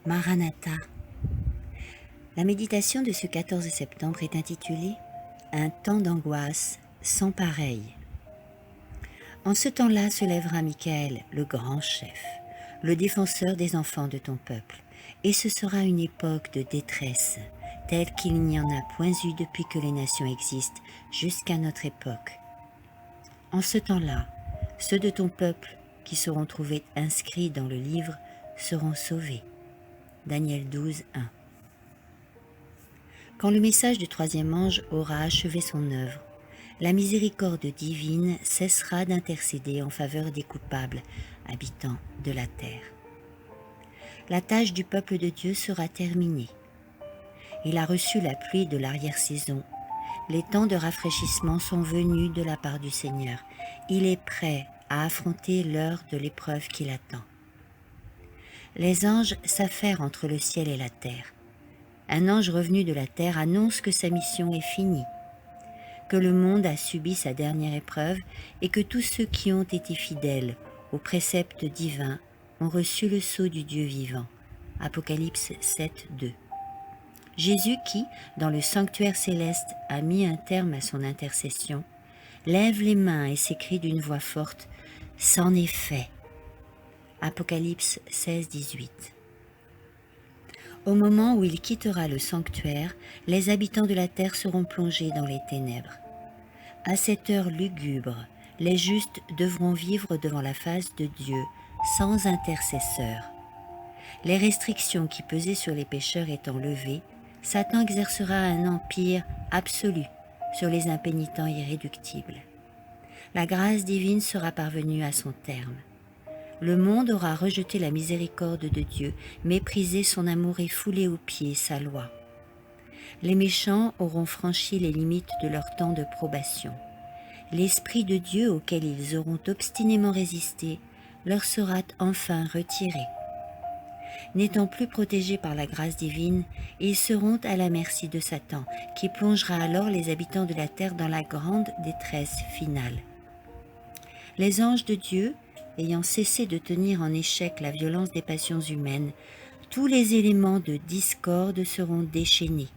Maranatha. La méditation de ce 14 septembre est intitulée « Un temps d'angoisse sans pareil ». En ce temps-là se lèvera Michael, le grand chef, le défenseur des enfants de ton peuple, et ce sera une époque de détresse, telle qu'il n'y en a point eu depuis que les nations existent jusqu'à notre époque. En ce temps-là, ceux de ton peuple qui seront trouvés inscrits dans le livre seront sauvés. Daniel 12, 1. Quand le message du troisième ange aura achevé son œuvre, la miséricorde divine cessera d'intercéder en faveur des coupables, habitants de la terre. La tâche du peuple de Dieu sera terminée. Il a reçu la pluie de l'arrière-saison. Les temps de rafraîchissement sont venus de la part du Seigneur. Il est prêt à affronter l'heure de l'épreuve qui l'attend. Les anges s'affairent entre le ciel et la terre. Un ange revenu de la terre annonce que sa mission est finie, que le monde a subi sa dernière épreuve et que tous ceux qui ont été fidèles aux préceptes divins ont reçu le sceau du Dieu vivant. Apocalypse 7, 2. Jésus qui, dans le sanctuaire céleste, a mis un terme à son intercession, lève les mains et s'écrie d'une voix forte « C'en est fait ». Apocalypse 16, 18. Au moment où il quittera le sanctuaire, les habitants de la terre seront plongés dans les ténèbres. À cette heure lugubre, les justes devront vivre devant la face de Dieu sans intercesseur. Les restrictions qui pesaient sur les pécheurs étant levées, Satan exercera un empire absolu sur les impénitents irréductibles. La grâce divine sera parvenue à son terme. Le monde aura rejeté la miséricorde de Dieu, méprisé son amour et foulé aux pieds sa loi. Les méchants auront franchi les limites de leur temps de probation. L'Esprit de Dieu auquel ils auront obstinément résisté leur sera enfin retiré. N'étant plus protégés par la grâce divine, ils seront à la merci de Satan, qui plongera alors les habitants de la terre dans la grande détresse finale. Les anges de Dieu, ayant cessé de tenir en échec la violence des passions humaines, tous les éléments de discorde seront déchaînés.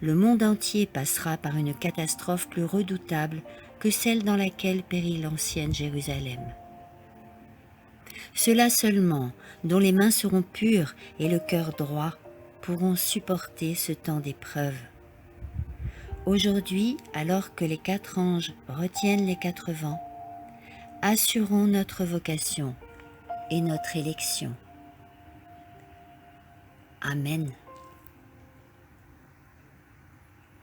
Le monde entier passera par une catastrophe plus redoutable que celle dans laquelle périt l'ancienne Jérusalem. Ceux-là seulement, dont les mains seront pures et le cœur droit, pourront supporter ce temps d'épreuve. Aujourd'hui, alors que les 4 anges retiennent les 4 vents, assurons notre vocation et notre élection. Amen.